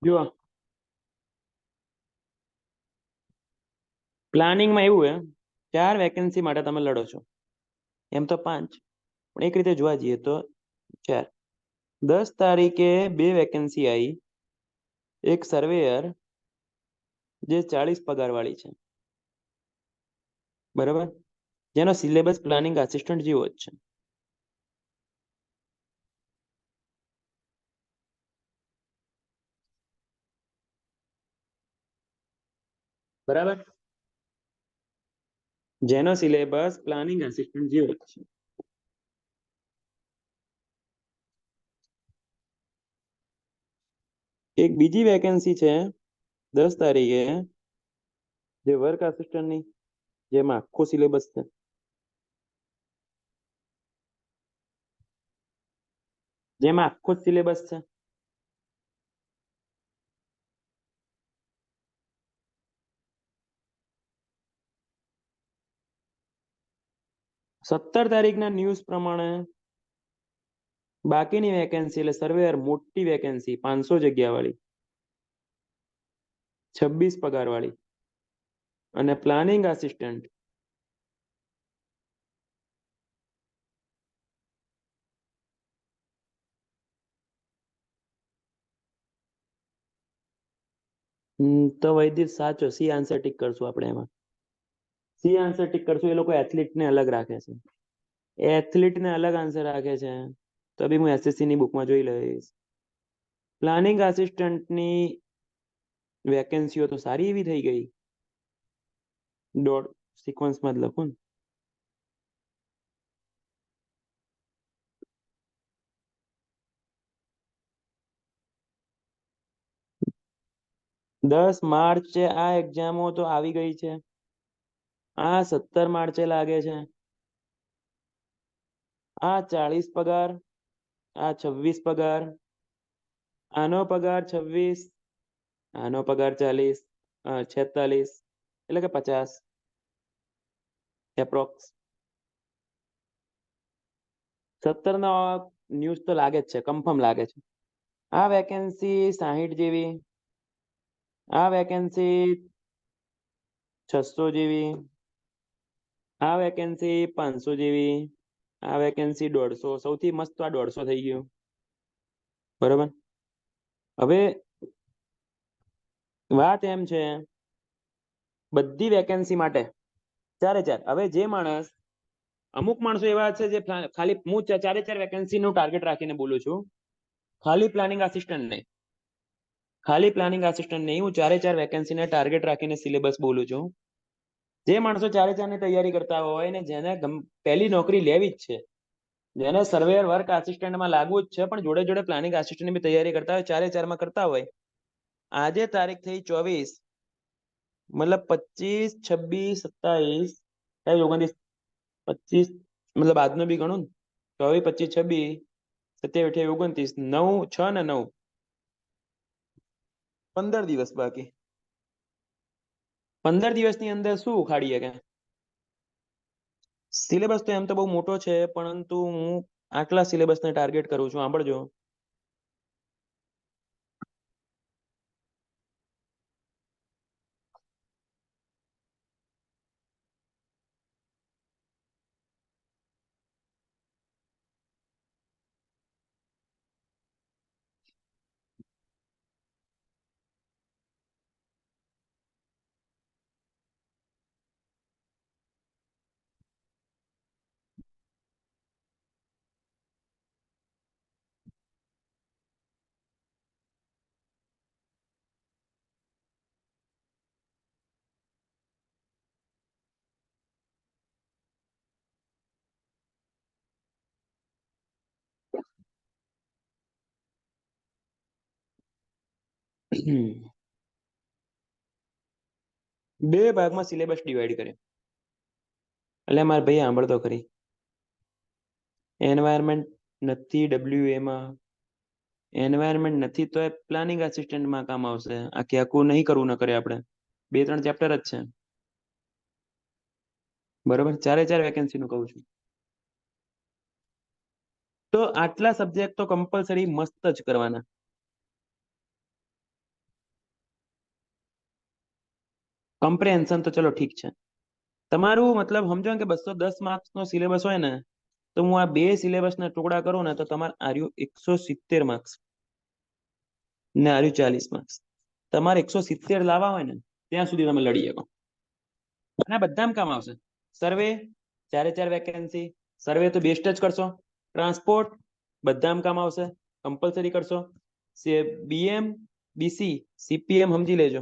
જો પ્લાનિંગમાં એવું હે, 4 વેકેન્સી માટે તમે લડો છો. એમ તો 5, પણ એક રીતે જોવા જઈએ તો 4. 10 તારીખે 2 વેકેન્સી આવી. એક સર્વેયર જે 40 પગાર વાળી છે, બરાબર, જેનો સિલેબસ પ્લાનિંગ આસિસ્ટન્ટ જેવો જ છે. બરાબર, જેનો સિલેબસ પ્લાનિંગ આસિસ્ટન્ટ જેવો જ છે. એક બીજી વેકેન્સી છે 10 તારીખે, જે વર્ક આસિસ્ટન્ટની, જેમાં આખો સિલેબસ છે. જેમાં આખો જ સિલેબસ છે. સત્તર તારીખના ન્યૂઝ પ્રમાણે બાકીની વેકેન્સી એટલે સર્વેયર મોટી વેકેન્સી 500 જગ્યા વાળી, 26 પગાર વાળી, અને પ્લાનિંગ આસિસ્ટન્ટ તો વૈદિક સાચો. સી આન્સર ટીક કરશું આપણે એમાં. સી આન્સર ટીક કરશું. એ લોકો એથ્લીટને અલગ રાખે છે. એથ્લીટને અલગ આન્સર રાખે છે, તો બી હું એસએસસી ની બુકમાં જોઈ લઈશ. પ્લાનિંગ આસિસ્ટન્ટની વેકેન્સીઓ તો સારી એવી થઈ ગઈ. દોડ સિક્વન્સમાં જ લખું ને. 10 માર્ચે આ એક્ઝામો તો આવી ગઈ છે. આ 17 માર્ચે લાગે છે. આ 40 પગાર, આ 26 પગાર, આનો પગાર 26, આનો પગાર 40, 46, એટલે કે 50 એપ્રોક્સ. 17 ન્યૂઝ તો લાગે જ છે, કન્ફર્મ લાગે છે. આ વેકેન્સી 60 જેવી, આ વેકેન્સી 600 જેવી, આ વેકેન્સી 500 જેવી, આ વેકેન્સી 150. સૌથી મસ્ત આ 150 થઈ ગયું. બરોબર. હવે વાત એમ છે, બધી વેકેન્સી માટે 4 હવે જે માણસ, અમુક માણસો એવા છે જે ખાલી, હું 4 વેકેન્સી નું ટાર્ગેટ રાખીને બોલું છું. ખાલી પ્લાનિંગ આસિસ્ટન્ટ નહીં, ખાલી પ્લાનિંગ આસિસ્ટન્ટ નહીં, હું 4 વેકેન્સીને ટાર્ગેટ રાખીને સિલેબસ બોલું છું. જે માણસો 4 ની તૈયારી કરતા હોય ને જેને પહેલી નોકરી લેવી જ છે, જેને સર્વેયર વર્ક આસિસ્ટન્ટમાં લાગવું જ છે, પણ જોડે જોડે પ્લાનિંગ આસિસ્ટન્ટની બી તૈયારી કરતા હોય, 4 કરતા હોય, આજે તારીખ થઈ 24, મતલબ 25, 26, 27, 29, 25, મતલબ આજનો બી ગણું ને, 24, 25, 26, 27, 28, 29, 9, 6 ને 9, 15 દિવસ બાકી. 15 દિવસની અંદર શું ઉખાડીએ કે? સિલેબસ તો એમ તો બહુ મોટો છે, પરંતુ હું આટલા સિલેબસને ટાર્ગેટ કરું છું. સાંભળજો. બે ભાગમાં સિલેબસ ડિવાઈડ કરે. એટલે મારા ભાઈ સાંભળતો ખરી. એન્વાયરમેન્ટ નથી ડબ્લ્યુએમાં, એન્વાયરમેન્ટ નથી તો એ પ્લાનિંગ આસિસ્ટન્ટમાં કામ આવશે. આખી આખું નહીં કરવું ન કરે આપણે, 2-3 ચેપ્ટર જ છે. બરોબર, 4 વેકેન્સી નું કહું છું. તો આટલા સબ્જેક્ટ તો કમ્પલસરી મસ્ત જ કરવાના. કમ્પ્રેહેન્શન તો ચલો ઠીક છે, તમારું મતલબ સમજો ને કે 210 માર્ક્સ નો સિલેબસ હોય ને, તો હું આ બે સિલેબસ ના ટુકડા કરું ને તો તમારે આર્યું 170 માર્ક્સ ને આર્યું 40 માર્ક્સ. તમારે 170 લાવવા હોય ને ત્યાં સુધી તમે લડી શકો, અને બધામાં કામ આવશે. સર્વે 4 વેકેન્સી, સર્વે તો બેસ્ટ જ કરશો. ટ્રાન્સપોર્ટ બધામાં કામ આવશે, કમ્પલસરી કરશો. બીએમ બીસી સીપીએમ સમજી લેજો.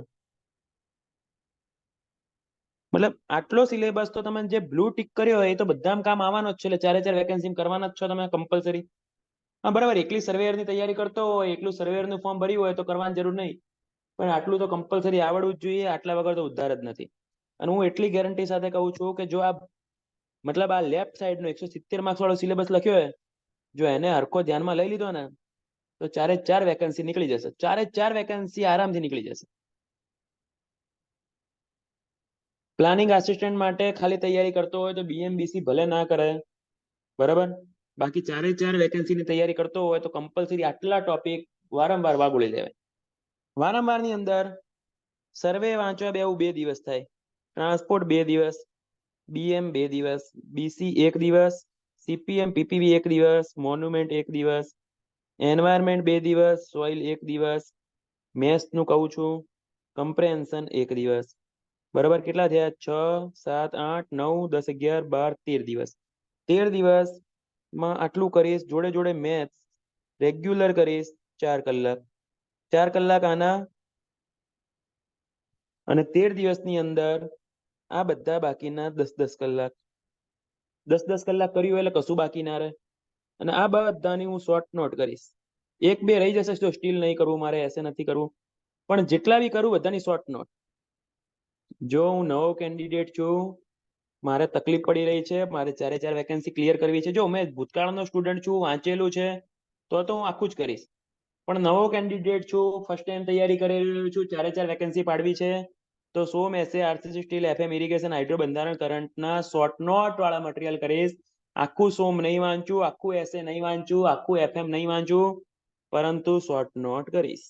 મતલબ આટલો સિલેબસ તો તમે જે બ્લુ ટીક કર્યો હોય એ તો બધામાં કામ આવવાનો જ છે, એટલે 4 વેકેન્સી કરવાના જ છો તમે કમ્પલસરી. હા બરાબર, એકલી સર્વેયરની તૈયારી કરતો હોય, એકલું સર્વેયરનું ફોર્મ ભર્યું હોય તો કરવાની જરૂર નહીં, પણ આટલું તો કમ્પલસરી આવડવું જ જોઈએ. આટલા વગર તો ઉદ્ધાર જ નથી. અને હું એટલી ગેરંટી સાથે કહું છું કે જો આ મતલબ આ લેફ્ટ સાઈડ નો 170 માર્ક્સ વાળો સિલેબસ લખ્યો હોય, જો એને હરખો ધ્યાનમાં લઈ લીધો ને તો 4 વેકેન્સી નીકળી જશે. 4 વેકેન્સી આરામથી નીકળી જશે. પ્લાનિંગ આસિસ્ટન્ટ માટે ખાલી તૈયારી કરતો હોય તો બીએમબીસી ભલે ના કરે, બરાબર, બાકી 4 વેકેન્સીની તૈયારી કરતો હોય તો કમ્પલસરી આટલા ટોપિક વારંવાર વાગોળી લેવાય. વારંવારની અંદર સર્વે વાંચવા બેવું 2 દિવસ થાય, ટ્રાન્સપોર્ટ 2 દિવસ, બીએમ 2 દિવસ, બીસી 1 દિવસ, સીપીએમ પીપીવી 1 દિવસ, મોન્યુમેન્ટ 1 દિવસ, એન્વાયરમેન્ટ 2 દિવસ, સોઇલ 1 દિવસ, મેથ્સ નું કહું છું, કમ્પ્રેહેન્શન 1 દિવસ. બરાબર, કેટલા થયા? 6 7 8 9 10 11 12 13 દિવસ. 13 દિવસમાં આટલું કરીશ. જોડે જોડે મેથ્સ રેગ્યુલર કરીશ 4 કલાક, 4 કલાક આના, અને 13 દિવસની અંદર આ બધા બાકીના 10 કલાક, 10 કલાક કર્યું એટલે કશું બાકી ના રહે. અને આ બધાની હું શોર્ટ નોટ કરીશ. 1 2 રહી જશે તો સ્ટીલ નહીં કરવું, મારે એસે નથી કરવું, પણ જેટલા બી કરું બધાની શોર્ટ નોટ. જો હું નવો કેન્ડિડેટ છું, મારે તકલીફ પડી રહી છે, મારે 4 વેકેન્સી ક્લિયર કરવી છે. જો મેં ભૂતકાળનો સ્ટુડન્ટ છું, વાંચેલું છે, તો હું આખું જ કરીશ. પણ નવો કેન્ડિડેટ છું, ફર્સ્ટ ટાઈમ તૈયારી કરી રહ્યો છું, 4 વેકેન્સી પાડવી છે, તો સોમ એસે RCC steel FM irrigation hydro બંધારણ કરંટના શોર્ટ નોટ વાળા મટીરિયલ કરીશ. આખું સોમ નહીં વાંચું, આખું એસે નહીં વાંચું, આખું એફએમ નહીં વાંચું, પરંતુ શોર્ટ નોટ કરીશ.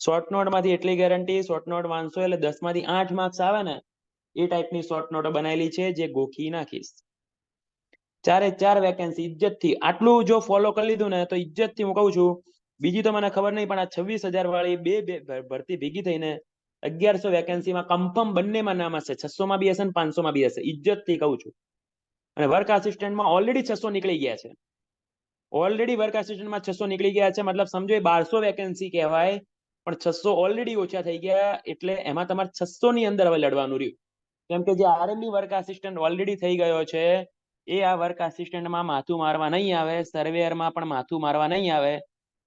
શોર્ટ નોટ માંથી એટલી ગેરંટી, શોર્ટ નોટ વાંચશો એટલે 10 માંથી 8 માર્ક્સ આવે ને એ ટાઈપની શોર્ટ નોટો બનાવેલી છે, જે ગોખી નાખીશ. 4 વેકેન્સી ઇજ્જતથી આટલું જો ફોલો કરી લીધું ને તો ઇજ્જતથી હું કહું છું. બીજી તો મને ખબર નહીં, પણ આ 26,000 વાળી બે ભરતી ભેગી થઈને 1100 વેકેન્સીમાં કન્ફર્મ બંનેમાં નામ હશે. 600 માં બી હશે ને 500 માં બી હશે, ઇજ્જતથી કહું છું. અને વર્ક આસિસ્ટન્ટમાં ઓલરેડી 600 નીકળી ગયા છે, ઓલરેડી વર્ક આસિસ્ટન્ટમાં 600 નીકળી ગયા છે. મતલબ સમજો એ 1200 વેકેન્સી કહેવાય, પણ 600 ઓલરેડી ઓછા થઈ ગયા, એટલે એમાં તમારે 600 ની અંદર હવે લડવાનું રહ્યું. કેમ કે જે આરએમબી વર્ક આસિસ્ટન્ટ ઓલરેડી થઈ ગયો છે, એ આ વર્ક આસિસ્ટન્ટમાં માથું મારવા નહીં આવે, સર્વેયરમાં પણ માથું મારવા નહીં આવે.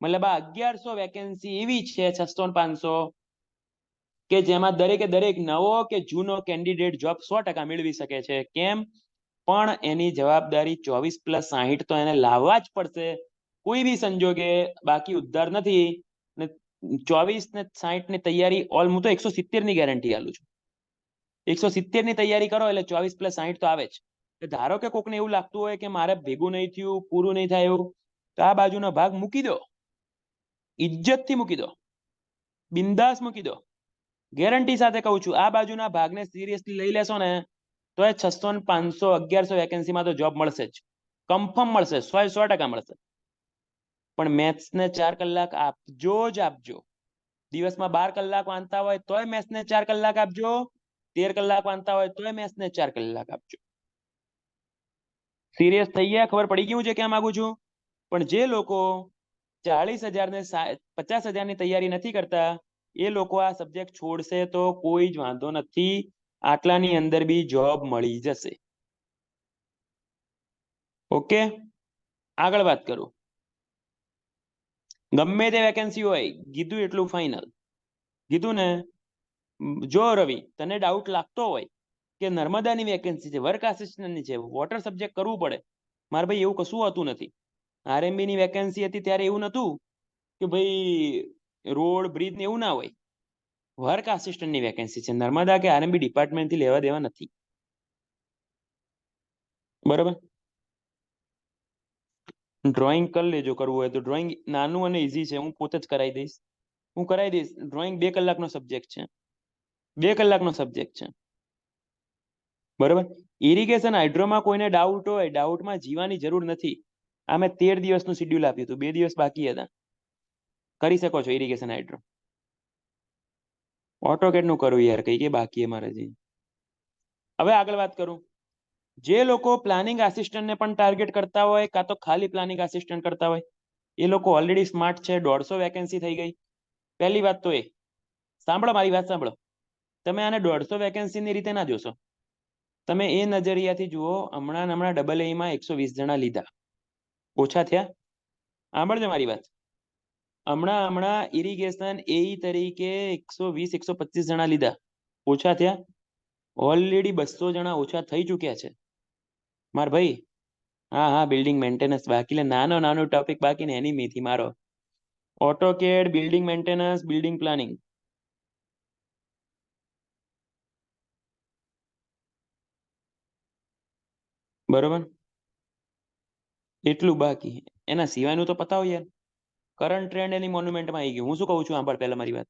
મતલબ આ 1100 વેકેન્સી એવી છે, 600 ને 500, કે જેમાં દરેકે દરેક નવો કે જૂનો કેન્ડિડેટ જોબ 100% મેળવી શકે છે. કેમ? પણ એની જવાબદારી 24+60 તો એને લાવવા જ પડશે કોઈ બી સંજોગે, બાકી ઉદ્ધાર નથી. ને 24 ને 60 ની તૈયારી હું તો 170 ની ગેરંટી આલું છું. 170 ની તૈયારી કરો એટલે 24+60 તો આવે જ. ધારો કે કોકને એવું લાગતું હોય કે મારે ભેગું નહીં થયું, પૂરું નહીં થયું, તો આ બાજુનો ભાગ મૂકી દો, ઇજ્જતથી મૂકી દો, બિંદાસ મૂકી દો. ગેરંટી સાથે કહું છું, આ બાજુના ભાગને સિરિયસલી લઈ લેશો ને તો એ 600 ને 500 1100 વેકેન્સીમાં તો જોબ મળશે જ, કન્ફર્મ મળશે, 100% મળશે. પણ મેથ્સ ને 4 કલાક આપજો જ આપજો. દિવસમાં 12 કલાક વાંચતા હોય તોય મેથ્સ ને 4 કલાક આપજો, 13 કલાક વાંચતા હોય તોય મેથ્સ ને 4 કલાક આપજો. સિરિયસ થઈ ગયા? ખબર પડી ગયું છે ક્યાં માંગુ છું? પણ જે લોકો 40,000 ને 50,000 ની તૈયારી નથી કરતા, એ લોકો આ સબ્જેક્ટ છોડશે તો કોઈ જ વાંધો નથી, આટલાની અંદર બી જોબ મળી જશે. ઓકે, આગળ વાત કરું. ગમે તે વેકેન્સી હોય, કીધું એટલું ફાઇનલ કીધું ને. જો રવિ, તને ડાઉટ લાગતો હોય કે નર્મદાની વેકેન્સી છે, વર્ક આસિસ્ટન્ટની છે, વોટર સબ્જેક્ટ કરવું પડે, મારે ભાઈ એવું કશું હોતું નથી. આરએમબી ની વેકેન્સી હતી ત્યારે એવું નતું કે ભાઈ રોડ બ્રિજ ને એવું ના હોય. વર્ક આસિસ્ટન્ટની વેકેન્સી છે, નર્મદા કે આરએમબી ડિપાર્ટમેન્ટથી લેવા દેવા નથી, બરાબર. ડ્રોઈંગ કરી લેજો, કરવું હોય તો. ડ્રોઈંગ નાનું અને ઈઝી છે, હું પોતે જ કરાવી દઈશ. ડ્રોઈંગ 2 કલાકનો સબ્જેક્ટ છે. 2 કલાકનો સબ્જેક્ટ છે, બરોબર. ઇરિગેશન હાઇડ્રોમાં કોઈને ડાઉટ હોય, ડાઉટમાં જીવાની જરૂર નથી. આ મેં 13 દિવસનું શિડ્યુલ આપ્યું હતું, 2 દિવસ બાકી હતા. કરી શકો છો ઇરિગેશન હાઇડ્રો. ઓટોકેડ નું કરું યાર, કઈ કે બાકી મારે જે. હવે આગળ વાત કરું. જે લોકો પ્લાનિંગ આસિસ્ટન્ટને પણ ટાર્ગેટ કરતા હોય, કાં તો ખાલી પ્લાનિંગ આસિસ્ટન્ટ કરતા હોય, એ લોકો ઓલરેડી સ્માર્ટ છે. 150 વેકેન્સી થઈ ગઈ. પહેલી વાત તો એ, સાંભળો મારી વાત સાંભળો. તમે આને 150 વેકેન્સીની રીતે ના જોશો. તમે એ નજરિયાથી જુઓ, હમણાં ડબલ એમાં 120 જણા લીધા, ઓછા થયા? સાંભળજો મારી વાત. હમણાં ઇરિગેશન એઈ તરીકે 120-125 જણા લીધા, ઓછા થયા? ઓલરેડી 200 જણા ઓછા થઈ ચુક્યા છે માર ભાઈ. હા, બિલ્ડિંગ મેન્ટેનન્સ બાકી, એટલે નાનો ટોપિક બાકી ને એની મીથી મારો. AutoCAD, building maintenance, building planning, બરોબર. એટલું બાકી. એના સિવાયનું તો પતાવો યાર. કરંટ ટ્રેન્ડ એની મોન્યુમેન્ટમાં આવી ગયું. હું શું કહું છું, આંબળ પહેલા મારી વાત.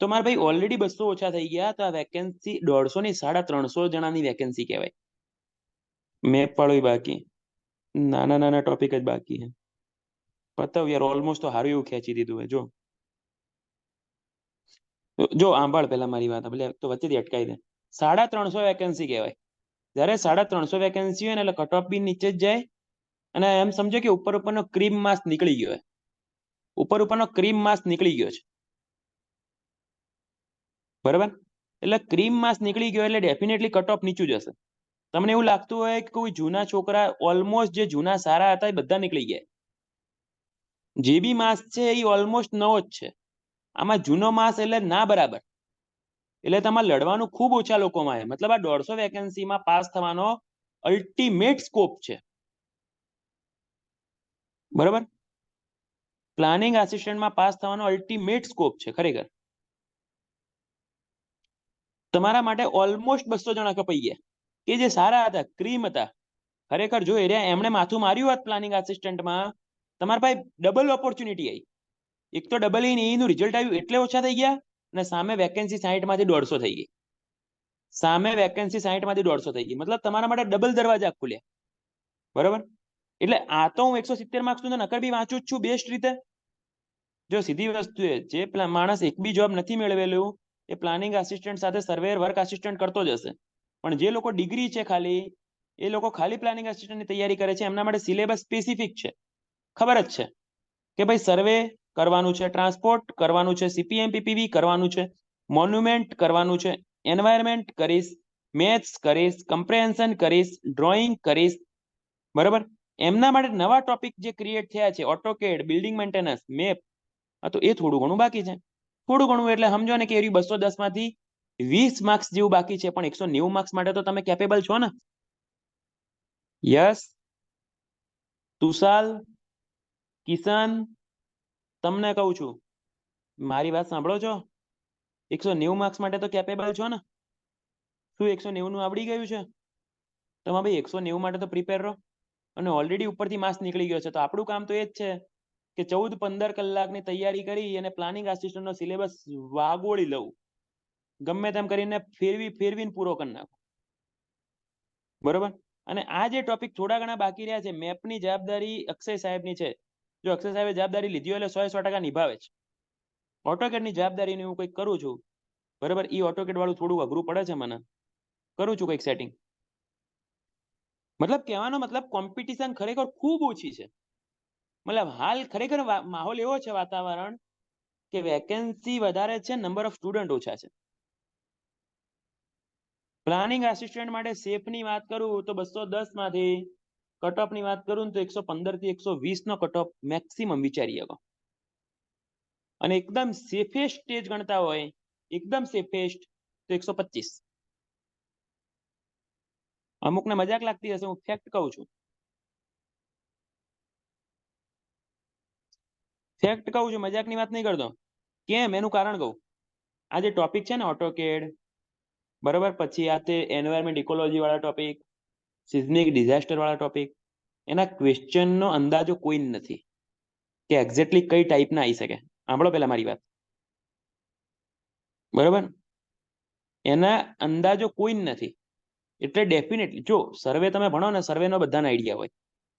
તો મારા ભાઈ ઓલરેડી 200 ઓછા થઈ ગયા, તો આ વેકેન્સી 150 ની 350 જણાની વેકેન્સી કહેવાય. મેપ વાળું બાકી, નાના ટોપિક જ બાકી છે. પતાવ યાર, ઓલમોસ્ટ તો સારું એવું ખેંચી દીધું હોય. જો આંબાળ પહેલા મારી વાત, એટલે તો વચ્ચેથી અટકાઈ દે. 350 વેકેન્સી કહેવાય. જયારે 350 વેકેન્સી હોય ને, એટલે કટ ઓફ બી નીચે જ જાય. અને એમ સમજો કે ઉપરનો ક્રીમ માસ નીકળી ગયો, ઉપરનો ક્રીમ માસ નીકળી ગયો છે, બરાબર. એટલે ક્રીમ માસ નીકળી ગયો એટલે ડેફિનેટલી કટ ઓફ નીચું જશે. તમને એવું લાગતું હોય કે કોઈ જૂના છોકરા, ઓલમોસ્ટ જે જૂના સારા હતા એ બધા નીકળી ગયા. જે બી માસ છે એ ઓલમોસ્ટ નવો જ છે. આમાં જૂનો માસ એટલે ના બરાબર. એટલે તમારે લડવાનું ખૂબ ઓછા લોકોમાં છે. મતલબ આ 150 વેકેન્સીમાં પાસ થવાનો અલ્ટિમેટ સ્કોપ છે, બરાબર. પ્લાનિંગ આસિસ્ટન્ટમાં પાસ થવાનો અલ્ટિમેટ સ્કોપ છે ખરેખર. તમારા માટે ઓલમોસ્ટ 200 જણા કપાઈ ગયા કે જે સારા હતા, ક્રીમ હતા. ખરેખર જો એમણે માથું માર્યું હોત પ્લાનિંગ આસિસ્ટન્ટમાં, તમારા પાસે ડબલ ઓપોર્ચ્યુનિટી આવી. એક તો ડબલ નું રિઝલ્ટ આવ્યું એટલે ઓછા થઈ ગયા, અને સામે વેકેન્સી 60 માંથી 150 થઈ ગઈ. સામે વેકેન્સી 60 માંથી 150 થઈ ગઈ, મતલબ તમારા માટે ડબલ દરવાજા ખુલ્યા, બરાબર. એટલે આ તો હું 170 માર્ક્સ નું નકર બી વાંચું જ છું બેસ્ટ રીતે. જો સીધી વસ્તુ જે માણસ એક બી જોબ નથી મેળવેલું, એ પ્લાનિંગ આસિસ્ટન્ટ સાથે સર્વેયર વર્ક આસિસ્ટન્ટ કરતો જ હશે. પણ જે લોકો ડિગ્રી છે ખાલી, એ લોકો ખાલી પ્લાનિંગ આસિસ્ટન્ટની તૈયારી કરે છે. એમના માટે સિલેબસ સ્પેસિફિક છે, ખબર જ છે કે ભાઈ સર્વે કરવાનું છે, ટ્રાન્સપોર્ટ કરવાનું છે, CPM-PPV કરવાનું છે, મોન્યુમેન્ટ કરવાનું છે, એન્વાયરમેન્ટ કરીશ, મેથ્સ કરીશ, કમ્પ્રેહેન્શન કરીશ, ડ્રોઈંગ કરીશ, બરાબર. એમના માટે નવા ટોપિક જે ક્રિએટ થયા છે, ઓટોકેડ, બિલ્ડિંગ મેન્ટેનન્સ, મેપ, તો એ થોડું ઘણું બાકી છે. થોડું ઘણું એટલે સમજો ને કે 210 માંથી 20 માર્ક્સ જેવું બાકી છે, પણ 190 માર્ક્સ માટે તો તમે કેપેબલ છો ને? યસ. તુષાલ, કિશન, તમને કહું છું, મારી વાત સાંભળો છો? 190 માર્ક્સ માટે તો કેપેબલ છો ને? શું 190 નું આવડી ગયું છે? તમે ભાઈ 190 માટે તો પ્રિપેર રહો. અને ઓલરેડી ઉપરથી માર્ક્સ નીકળી ગયો છે, તો આપણું કામ તો એ જ છે કે 14-15 કલાકની તૈયારી કરી અને પ્લાનિંગ આસિસ્ટન્ટનો સિલેબસ વાગોળી લઉં, ગમે તેમ કરીને ફેરવીને પૂરો કરી નાખો, બરોબર. અને આ જે ટોપિક થોડા ઘણા બાકી રહ્યા છે, મેપની જવાબદારી અક્ષય સાહેબની છે. જો અક્ષય સાહેબે જવાબદારી લીધી હોય એટલે 100% નિભાવે છે. ઓટોકેડની જવાબદારીને હું કંઈક કરું છું, બરાબર. એ ઓટોકેડ વાળું થોડું અઘરું પડે છે મને, કરું છું કંઈક સેટિંગ. મતલબ કહેવાનો મતલબ કોમ્પિટિશન ખરેખર ખૂબ ઓછી છે. મતલબ હાલ ખરેખર માહોલ એવો છે, વાતાવરણ કે વેકેન્સી વધારે છે, નંબર ઓફ સ્ટુડન્ટ ઓછા છે. પ્લાનિંગ આસિસ્ટન્ટ માટે સેફની વાત કરું તો 210 માંથી કટ ઓફ ની વાત કરું તો 115 થી 120 નો કટ ઓફ મેક્સિમમ વિચારી શકો. અને એકદમ સેફેસ્ટ સ્ટેજ ગણતા હોય, એકદમ સેફેસ્ટ, તો 125. અમુકને મજાક લાગતી હશે, હું ફેક્ટ કહું છું, ફેક્ટ કહું છું, મજાકની વાત નહીં કરતો. કેમ? એનું કારણ કહું. આ જે ટોપિક છે ને ઓટોકેડ, બરોબર, પછી આ તે એન્વાયરમેન્ટ ઇકોલોજી વાળા ટોપિક, સિઝમિક ડિઝાસ્ટર વાળા ટોપિક, એના ક્વેશ્ચનનો અંદાજો કોઈ નથી કે એક્ઝેક્ટલી કઈ ટાઈપના આવી શકે. સાંભળો પેલા મારી વાત, બરોબર. એના અંદાજો કોઈ નથી. એટલે ડેફિનેટલી જો સર્વે તમે ભણો ને, સર્વેનો બધાને આઈડિયા હોય,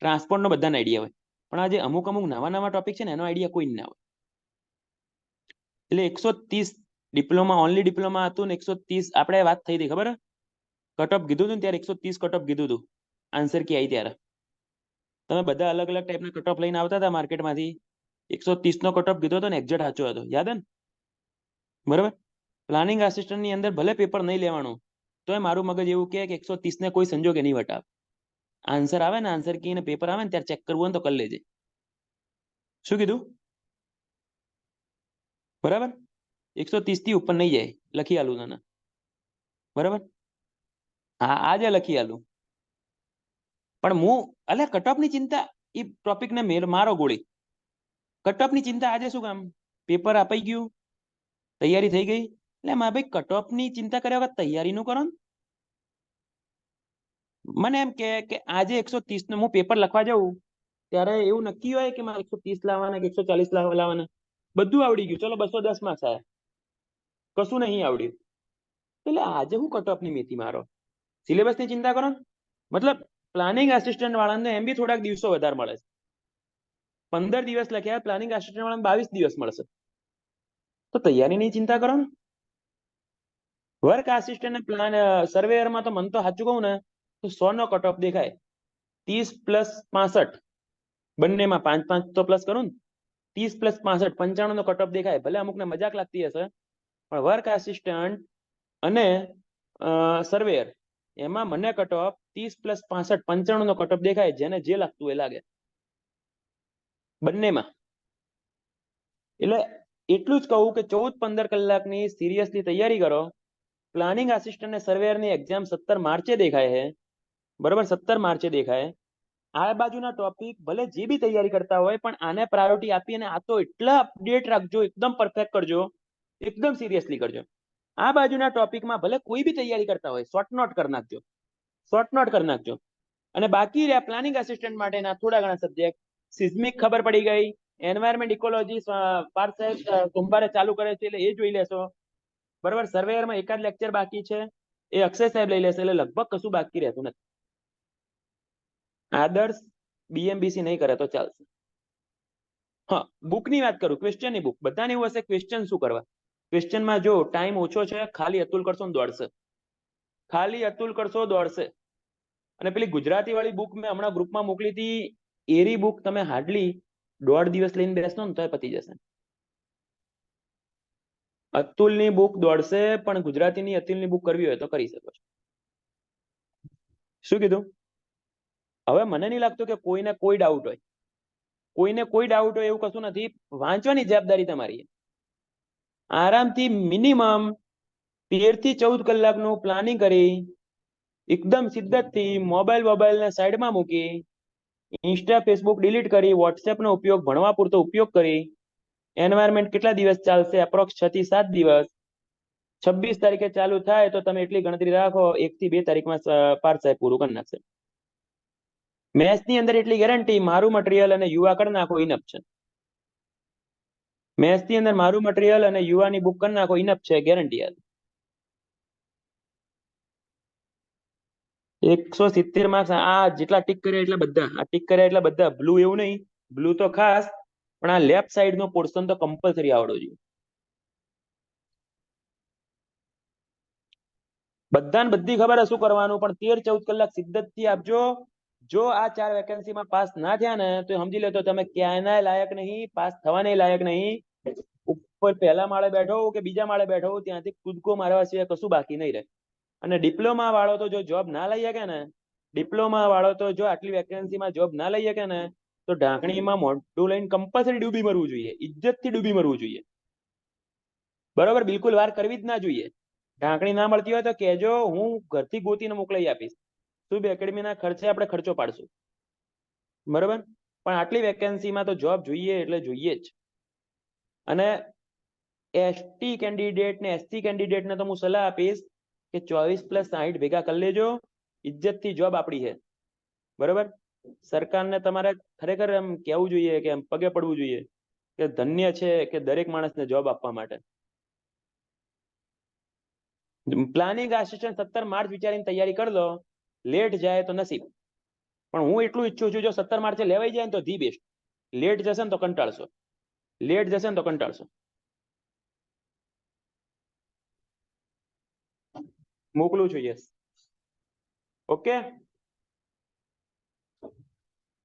ટ્રાન્સપોર્ટનો બધાને આઈડિયા હોય, પણ આ જે અમુક નવા ટોપિક છે ને એનો આઈડિયા કોઈ ના હોય. એટલે 130 ડિપ્લોમા, ઓનલી ડિપ્લોમા હતું ને 130 આપણે વાત થઈ હતી ખબર, કટ ઓફ કીધું હતું ત્યારે 130 કટ ઓફ કીધું હતું આન્સર કી આવી ત્યારે. તમે બધા અલગ અલગ ટાઈપના કટ ઓફ લઈને આવતા હતા માર્કેટમાંથી, 130 નો કટ ઓફ કીધો હતો ને, એક્ઝેક્ટ સાચો હતો, યાદ હે ને? બરાબર. પ્લાનિંગ આસિસ્ટન્ટ ની અંદર ભલે પેપર નહીં લેવાનું, તો મારું મગજ એવું કહે કે 130 ને કોઈ સંજોગે નહીં વટાવે. આન્સર આવે ને, આન્સર કી ને પેપર આવે ને ત્યારે ચેક કરવું હોય તો કરી લેજે. શું કીધું? બરાબર. 130 થી ઉપર નહીં જાય, લખી આલું તને. બરાબર. હા, આજે લખી આલું. પણ હું અલે કટ ઓફ ની ચિંતા, એ ટોપિક ને મારો ગોળી. કટ ઓફ ની ચિંતા આજે શું કામ? પેપર અપાઈ ગયું, તૈયારી થઈ ગઈ, એટલે મારા ભાઈ કટ ઓફ ની ચિંતા કર્યા વગર તૈયારી નું કરો ને. મને એમ કે આજે 130 નું હું પેપર લખવા જાઉં ત્યારે એવું નક્કી હોય કે મારે 130 લાવવાના કે 140 લાવવાના, બધું આવડી ગયું, ચલો 210 માર્ક્સ આયા, કશું નહીં આવડ્યું. એટલે આજે હું કટ ઓફ ની મેથી મારો, સિલેબસ ની ચિંતા કરો. મતલબ પ્લાનિંગ આસિસ્ટન્ટ વાળાને એમ બી થોડાક દિવસો વધારે મળે છે. 15 દિવસ લખ્યા, પ્લાનિંગ આસિસ્ટન્ટ વાળાને 22 દિવસ મળશે. તો તૈયારીની ચિંતા કરો ને. વર્ક આસિસ્ટન્ટ પ્લાન સર્વેયરમાં તો મને તો સાચું કહું ને તો 100 નો કટ ઓફ દેખાય. 30 પ્લસ 65 બંનેમાં 5 તો પ્લસ કરું ને, 30 પ્લસ 65 95 નો કટ ઓફ દેખાય. ભલે અમુકને મજાક લાગતી હશે, પણ વર્ક આસિસ્ટન્ટ અને સર્વેયર એમાં મને કટ ઓફ 30 પ્લસ 65 95 નો કટ ઓફ દેખાય. જેને જે લાગતું એ લાગે બંનેમાં. એટલે એટલું જ કહું કે 14-15 કલાકની સિરિયસલી તૈયારી કરો. પ્લાનિંગ આસિસ્ટન્ટ અને સર્વેયરની એક્ઝામ 17 માર્ચે દેખાય છે. બરાબર, 17 માર્ચે દેખાય. આ બાજુના ટોપિક ભલે જે બી તૈયારી કરતા હોય, પણ આને પ્રાયોરિટી આપી અને આ તો એટલા અપડેટ રાખજો, એકદમ પરફેક્ટ કરજો, એકદમ સિરિયસલી કરજો. આ બાજુના ટોપિકમાં ભલે કોઈ બી તૈયારી કરતા હોય, શોર્ટ નોટ કરી નાખજો, શોર્ટ નોટ કરી નાખજો. અને બાકી રહ્યા પ્લાનિંગ આસિસ્ટન્ટ માટેના થોડા ઘણા સબ્જેક્ટ, સિસ્મિક ખબર પડી ગઈ, એન્વાયરમેન્ટ ઇકોલોજી પાર્થ સાહેબ સોમવારે ચાલુ કરે છે એટલે એ જોઈ લેશો. બરાબર. સર્વેયરમાં એકાદ લેક્ચર બાકી છે, એ અક્ષય સાહેબ લઈ લેશે, એટલે લગભગ કશું બાકી રહેતું નથી. આદર્શ બીએમબીસી નહીં કરે તો ચાલશે. હા, બુકની વાત કરું, ક્વેશ્ચનની બુક બધાને એવું હશે ક્વેશ્ચન શું કરવા. ક્વેશ્ચનમાં જો ટાઈમ ઓછો છે, ખાલી અતુલ કરશો ને દોડશે, ખાલી અતુલ કરશો દોડશે. અને પેલી ગુજરાતી વાળી બુક મેં હમણાં ગ્રુપમાં મોકલી હતી, એરી બુક તમે હાર્ડલી 1.5 દિવસ લઈને બેસનો ને તો પતી જશે. અતુલની બુક દોડશે, પણ ગુજરાતીની અતુલની બુક કરવી હોય તો કરી શકો છો. શું કીધું? હવે મને નહીં લાગતું કે કોઈને કોઈ ડાઉટ હોય, કોઈને કોઈ ડાઉટ હોય એવું કશું નથી. વાંચવાની જવાબદારી તમારી. આરામથી મિનિમમ 13 થી 14 કલાકનું પ્લાનિંગ કરી, એકદમ સિદ્ધતથી મોબાઈલને સાઈડમાં મૂકી, ઇન્સ્ટા ફેસબુક ડિલીટ કરી, વોટ્સએપનો ઉપયોગ ભણવા પૂરતો ઉપયોગ કરી, એન્વાયરમેન્ટ કેટલા દિવસ ચાલશે? અપ્રોક્સ 6 થી 7 દિવસ. 26 તારીખે ચાલુ થાય તો તમે એટલી ગણતરી રાખો, 1 થી 2 તારીખમાં પાર્થ સાહેબ પૂરું કરી નાખશે. મેથ્સની અંદર એટલી ગેરંટી, મારું મટીરિયલ અને યુવા કરી નાખો, ઇનફ છે. મેથ્સની અંદર મારું મટીરિયલ અને યુવાની બુક કરી નાખો, ઇનફ છે, ગેરંટી. 170 માર્ક્સ. આ જેટલા ટીક કર્યા એટલા બધા, આ ટીક કર્યા એટલા બધા. બ્લુ એવું નહીં, બ્લુ તો ખાસ, પણ આ લેફ્ટ સાઈડ નો પોર્શન તો કમ્પલસરી આવડવો જોઈએ બધાને. બધી ખબર શું કરવાનું, પણ 13-14 કલાક સિદ્ધતથી આપજો. જો આ 4 વેકેન્સીમાં પાસ ના થયા ને તો સમજી લો તો તમે ક્યાંયના લાયક નહીં, પાસ થવાને લાયક નહીં. ઉપર પહેલા માળે બેઠો કે બીજા માળે બેઠો, ત્યાંથી કૂદકો મારવા સિવાય કશું બાકી નહીં રહે. અને ડિપ્લોમા વાળો તો જો જોબ ના લઈ શકે ને, ડિપ્લોમા વાળો તો જો આટલી વેકેન્સીમાં જોબ ના લઈ શકે ને, તો ઢાંકણીમાં મોઢું લઈને કમ્પલસરી ડૂબી મરવું જોઈએ, ઇજ્જતથી ડૂબી મરવું જોઈએ. બરોબર, બિલકુલ વાર કરવી જ ના જોઈએ. ઢાંકણી ના મળતી હોય તો કહેજો, હું ઘરથી ગોતીને મોકલાઈ આપીશ. શુભ એકેડમીના ખર્ચે આપણે ખર્ચો પાડશું. બરોબર, પણ આટલી વેકેન્સીમાં તો જોબ જોઈએ એટલે જોઈએ જ. અને એસટી કેન્ડિડેટ ને એસસી કેન્ડિડેટ ને તો હું સલાહ આપીશ કે 24+60 ભેગા કરી લેજો, ઇજ્જતથી જોબ આપણી છે. બરોબર. સરકારને તમારે ખરેખર એમ કહેવું જોઈએ કે એમ પગે પડવું જોઈએ કે ધન્ય છે કે દરેક માણસને જોબ આપવા માટે. પ્લાનિંગ આસિસ્ટન્ટ 17 માર્ચ વિચારીને તૈયારી કરી લો, લેટ જાય તો નસીબ. પણ હું એટલું ઈચ્છું છું જો 17 માર્ચે લેવાઈ જાય ને તો ધી બેસ્ટ. લેટ જશે ને તો કંટાળશો, લેટ જશે ને તો કંટાળશો. મોકલું છું, યસ. ઓકે.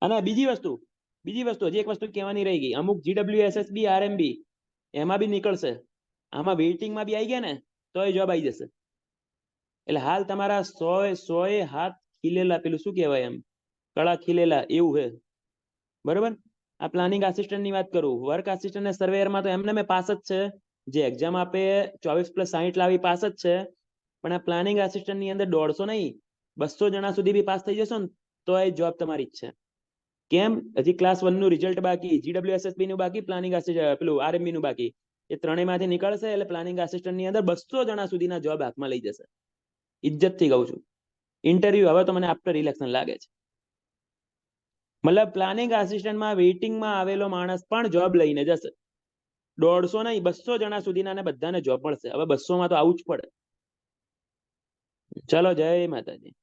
અને બીજી વસ્તુ હજી એક વસ્તુ કહેવાની રહી ગઈ. અમુક GWSSB RMB એમાં બી નીકળશે. આમાં વેઇટિંગમાં બી આવી ગયા ને તો એ જોબ આવી જશે. એટલે હાલ તમારા 100 હાથ ખીલેલા, પેલું શું કહેવાય, એમ કળા ખીલેલા એવું છે. બરોબર. આ પ્લાનિંગ આસિસ્ટન્ટ ની વાત કરું. વર્ક આસિસ્ટન્ટ ને સર્વેયરમાં તો એમને મેં પાસ જ છે. જે એક્ઝામ આપે 24+60 લાવી પાસ જ છે. પણ આ પ્લાનિંગ આસિસ્ટન્ટ ની અંદર 150 નહીં 200 જણા સુધી બી પાસ થઈ જશો ને તો એ જોબ તમારી જ છે. કેમ? હજી ક્લાસ 1 નું રિઝલ્ટ બાકી, GWSSB નું બાકી, પ્લાનિંગ આસિસ્ટન્ટ પેલું RMB નું બાકી. એ ત્રણેયમાંથી નીકળશે એટલે પ્લાનિંગ આસિસ્ટન્ટ ની અંદર 200 જણા સુધીના જોબ હાથમાં લઈ જશે. ઇજ્જત થી કહું છું. ઇન્ટરવ્યુ હવે તો મને આફ્ટર ઇલેક્શન લાગે છે. મતલબ પ્લાનિંગ આસિસ્ટન્ટમાં વેઇટિંગમાં આવેલો માણસ પણ જોબ લઈને જશે. 150 નહીં 200 જણા સુધીના બધાને જોબ મળશે. હવે 200 માં તો આવું જ પડે. ચલો, જય માતાજી.